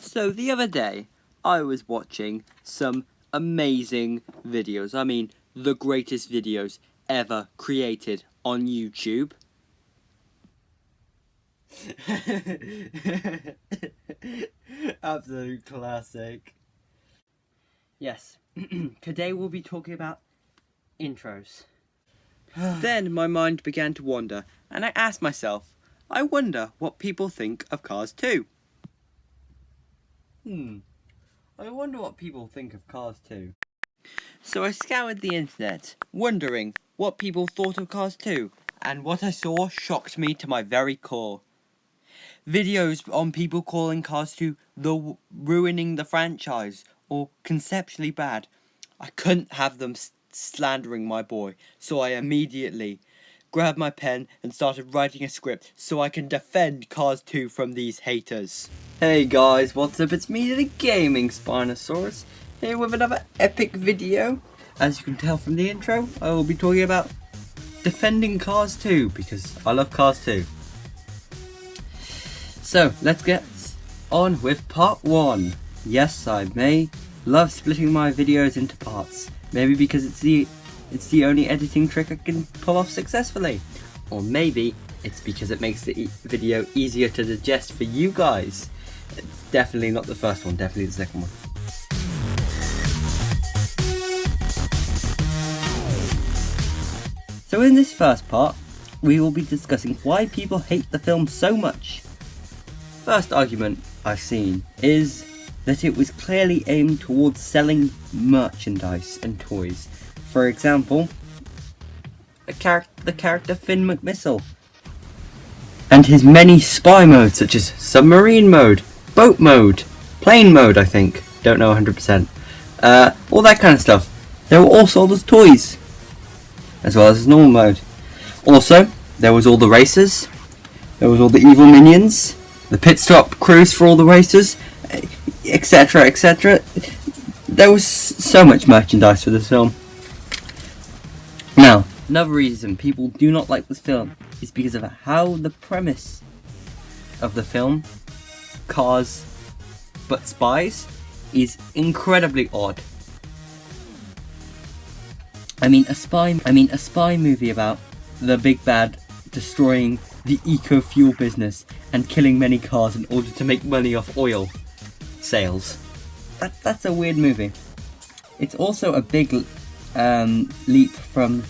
So the other day, I was watching some amazing videos. I mean, the greatest videos ever created on YouTube. Absolute classic. Yes, today we'll be talking about intros. Then my mind began to wander, and I asked myself, I wonder what people think of Cars 2. I wonder what people think of Cars 2. So I scoured the internet, wondering what people thought of Cars 2, and what I saw shocked me to my very core. Videos on people calling Cars 2 ruining the franchise, or conceptually bad. I couldn't have them slandering my boy, so I immediately grabbed my pen and started writing a script so I can defend Cars 2 from these haters. Hey guys, what's up? It's me, the Gaming Spinosaurus, here with another epic video. As you can tell from the intro, I will be talking about defending Cars 2, because I love Cars 2. So, let's get on with part 1. Yes, I may love splitting my videos into parts. Maybe because it's the only editing trick I can pull off successfully. Or maybe it's because it makes the video easier to digest for you guys. It's definitely not the first one, definitely the second one. So in this first part, we will be discussing why people hate the film so much. First argument I've seen is that it was clearly aimed towards selling merchandise and toys. For example, the character Finn McMissile, and his many spy modes such as submarine mode, boat mode, plane mode I think, don't know 100%, all that kind of stuff. They were all sold as toys, as well as his normal mode. Also, there was all the racers, there was all the evil minions, the pit stop crews for all the racers, etc, etc. There was so much merchandise for this film. Now, another reason people do not like this film is because of how the premise of the film, Cars but Spies, is incredibly odd. I mean a spy movie about the big bad destroying the eco-fuel business and killing many cars in order to make money off oil sales. That's a weird movie. It's also a big leap from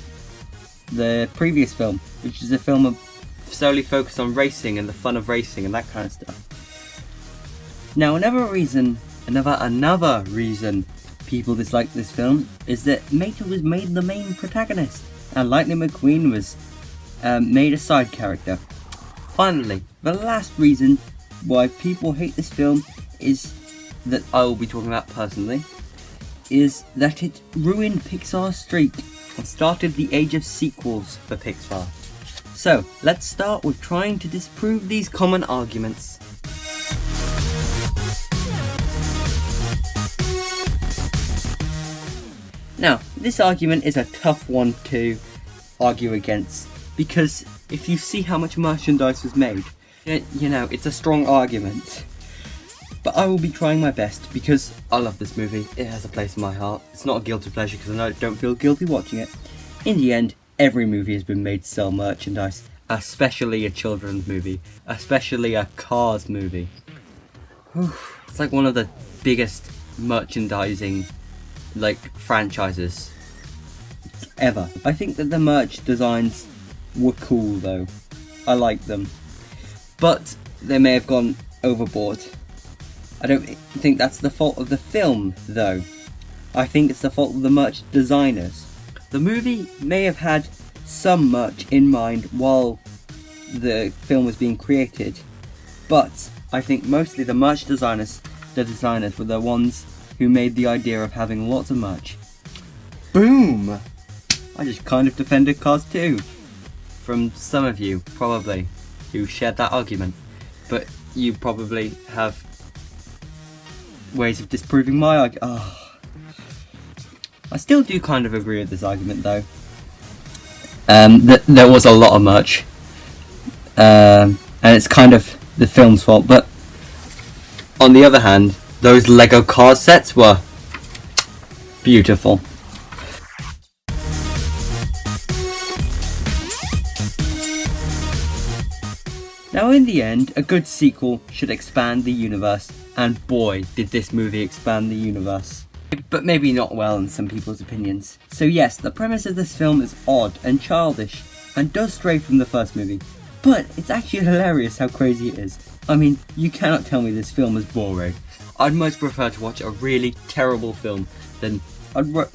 the previous film, which is a film solely focused on racing and the fun of racing and that kind of stuff. Now another reason people dislike this film is that Mater was made the main protagonist and Lightning McQueen was made a side character. Finally, the last reason why people hate this film is that I will be talking about personally, is that it ruined Pixar's streak and started the age of sequels for Pixar. So, let's start with trying to disprove these common arguments. Now, this argument is a tough one to argue against, because if you see how much merchandise was made, you know, it's a strong argument. But I will be trying my best because I love this movie. It has a place in my heart. It's not a guilty pleasure because I don't feel guilty watching it. In the end, every movie has been made to sell merchandise, especially a children's movie, especially a Cars movie. It's like one of the biggest merchandising franchises ever. I think that the merch designs were cool though. I like them. But they may have gone overboard. I don't think that's the fault of the film, though. I think it's the fault of the merch designers. The movie may have had some merch in mind while the film was being created, but I think mostly the merch designers were the ones who made the idea of having lots of merch. Boom! I just kind of defended Cars 2. From some of you, probably, who shared that argument. But you probably have ways of disproving my argument. I still do kind of agree with this argument though. That there was a lot of merch. And it's kind of the film's fault, but On the other hand, those Lego car sets were beautiful. Now in the end, a good sequel should expand the universe, and boy did this movie expand the universe. But maybe not well in some people's opinions. So yes, the premise of this film is odd and childish, and does stray from the first movie, but it's actually hilarious how crazy it is. I mean, you cannot tell me this film is boring. I'd much prefer to watch a really terrible film than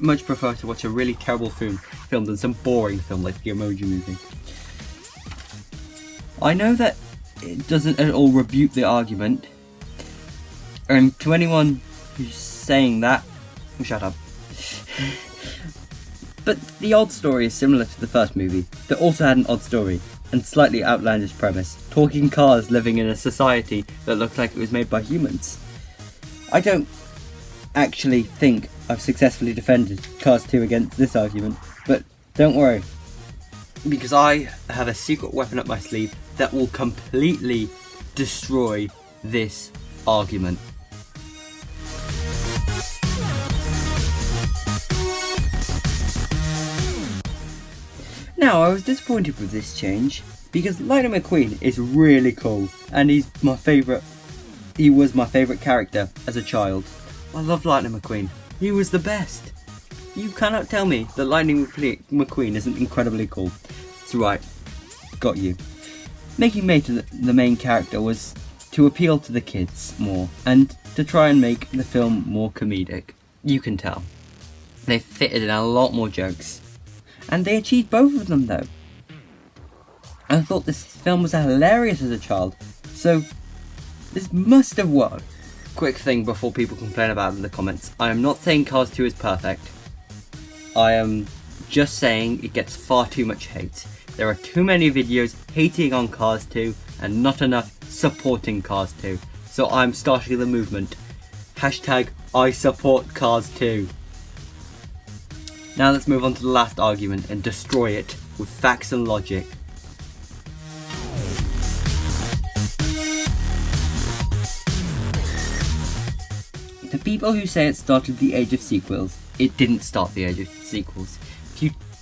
much prefer to watch a really terrible film than some boring film like the Emoji Movie. I know that it doesn't at all rebuke the argument, and to anyone who's saying that, shut up. But the odd story is similar to the first movie, that also had an odd story and slightly outlandish premise, talking cars living in a society that looked like it was made by humans. I don't actually think I've successfully defended Cars 2 against this argument, but don't worry, because I have a secret weapon up my sleeve that will completely destroy this argument. Now, I was disappointed with this change because Lightning McQueen is really cool, and he was my favourite character as a child. I love Lightning McQueen. He was the best. You cannot tell me that Lightning McQueen isn't incredibly cool. That's right, got you. Making Mater the main character was to appeal to the kids more, and to try and make the film more comedic. You can tell. They fitted in a lot more jokes. And they achieved both of them though. I thought this film was hilarious as a child, so this must have worked. Quick thing before people complain about it in the comments. I am not saying Cars 2 is perfect. I am just saying it gets far too much hate. There are too many videos hating on Cars 2 and not enough supporting Cars 2. So I'm starting the movement. Hashtag I support Cars 2. Now let's move on to the last argument and destroy it with facts and logic. The people who say it started the age of sequels, it didn't start the age of sequels.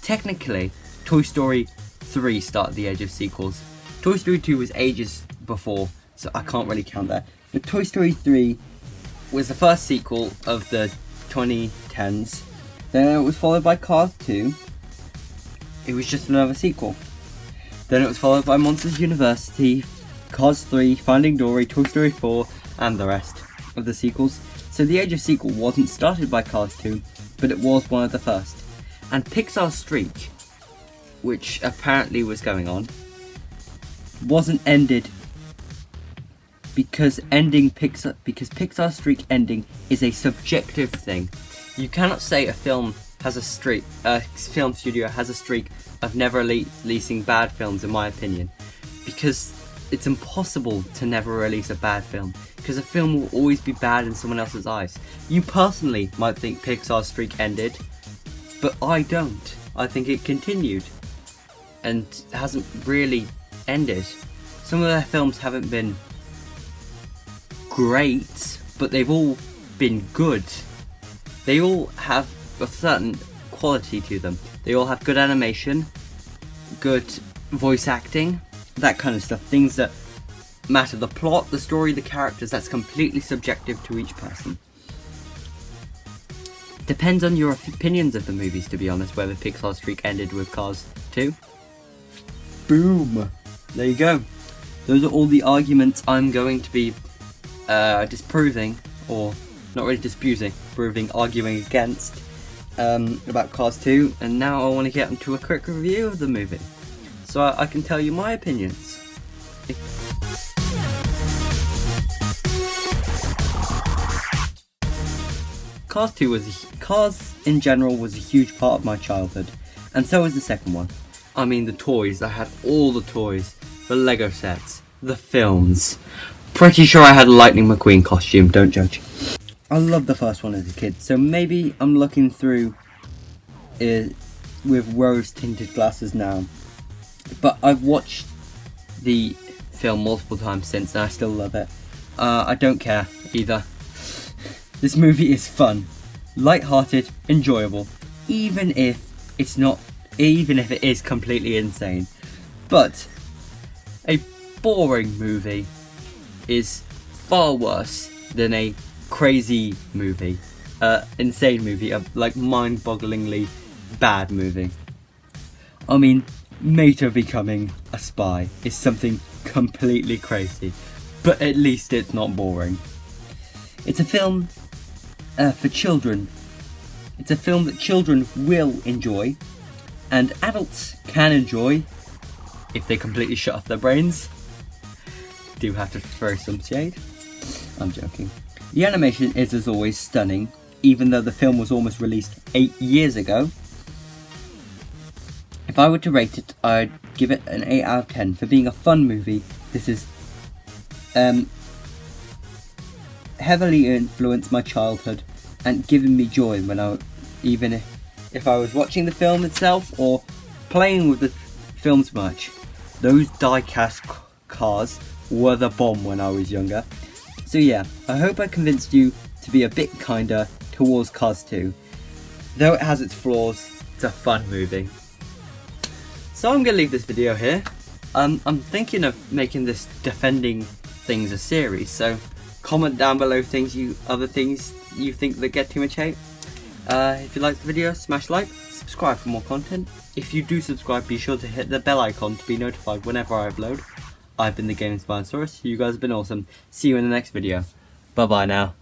Technically, Toy Story 3 started the age of sequels. Toy Story 2 was ages before, so I can't really count that. But Toy Story 3 was the first sequel of the 2010s. Then it was followed by Cars 2. It was just another sequel. Then it was followed by Monsters University, Cars 3, Finding Dory, Toy Story 4, and the rest of the sequels. So the age of sequel wasn't started by Cars 2, but it was one of the first. And Pixar's streak, which apparently was going on, wasn't ended because Pixar's streak ending is a subjective thing. You cannot say a film studio has a streak of never releasing bad films, in my opinion, because it's impossible to never release a bad film, because a film will always be bad in someone else's eyes. You personally might think Pixar's streak ended, but I don't. I think it continued, and hasn't really ended. Some of their films haven't been great, but they've all been good. They all have a certain quality to them. They all have good animation, good voice acting, that kind of stuff. Things that matter. The plot, the story, the characters, that's completely subjective to each person. Depends on your opinions of the movies, to be honest, whether Pixar's streak ended with Cars 2. Boom! There you go. Those are all the arguments I'm going to be disproving, or not really disputing, arguing against about Cars 2, and now I want to get into a quick review of the movie, so I can tell you my opinions. Cars in general was a huge part of my childhood, and so was the second one. I mean the toys, I had all the toys, the Lego sets, the films. Pretty sure I had a Lightning McQueen costume, don't judge. I loved the first one as a kid, so maybe I'm looking through it with rose-tinted glasses now. But I've watched the film multiple times since, and I still love it. I don't care either. This movie is fun, light-hearted, enjoyable, even if it is completely insane. But a boring movie is far worse than a crazy movie, insane movie, a like mind-bogglingly bad movie. I mean, Mater becoming a spy is something completely crazy, but at least it's not boring. It's a film for children. It's a film that children will enjoy, and adults can enjoy if they completely shut off their brains. Do have to throw some shade. I'm joking. The animation is, as always, stunning, even though the film was almost released 8 years ago. If I were to rate it, I'd give it an 8 out of 10 for being a fun movie. This is heavily influenced my childhood and given me joy when even if I was watching the film itself or playing with the film's merch. Those die-cast cars were the bomb when I was younger. So yeah, I hope I convinced you to be a bit kinder towards Cars 2. Though it has its flaws, it's a fun movie. So I'm going to leave this video here. I'm thinking of making this defending things a series, so comment down below other things you think that get too much hate. If you liked the video, smash like, subscribe for more content. If you do subscribe, be sure to hit the bell icon to be notified whenever I upload. I've been the Gaming Spinosaurus. You guys have been awesome. See you in the next video. Bye bye now.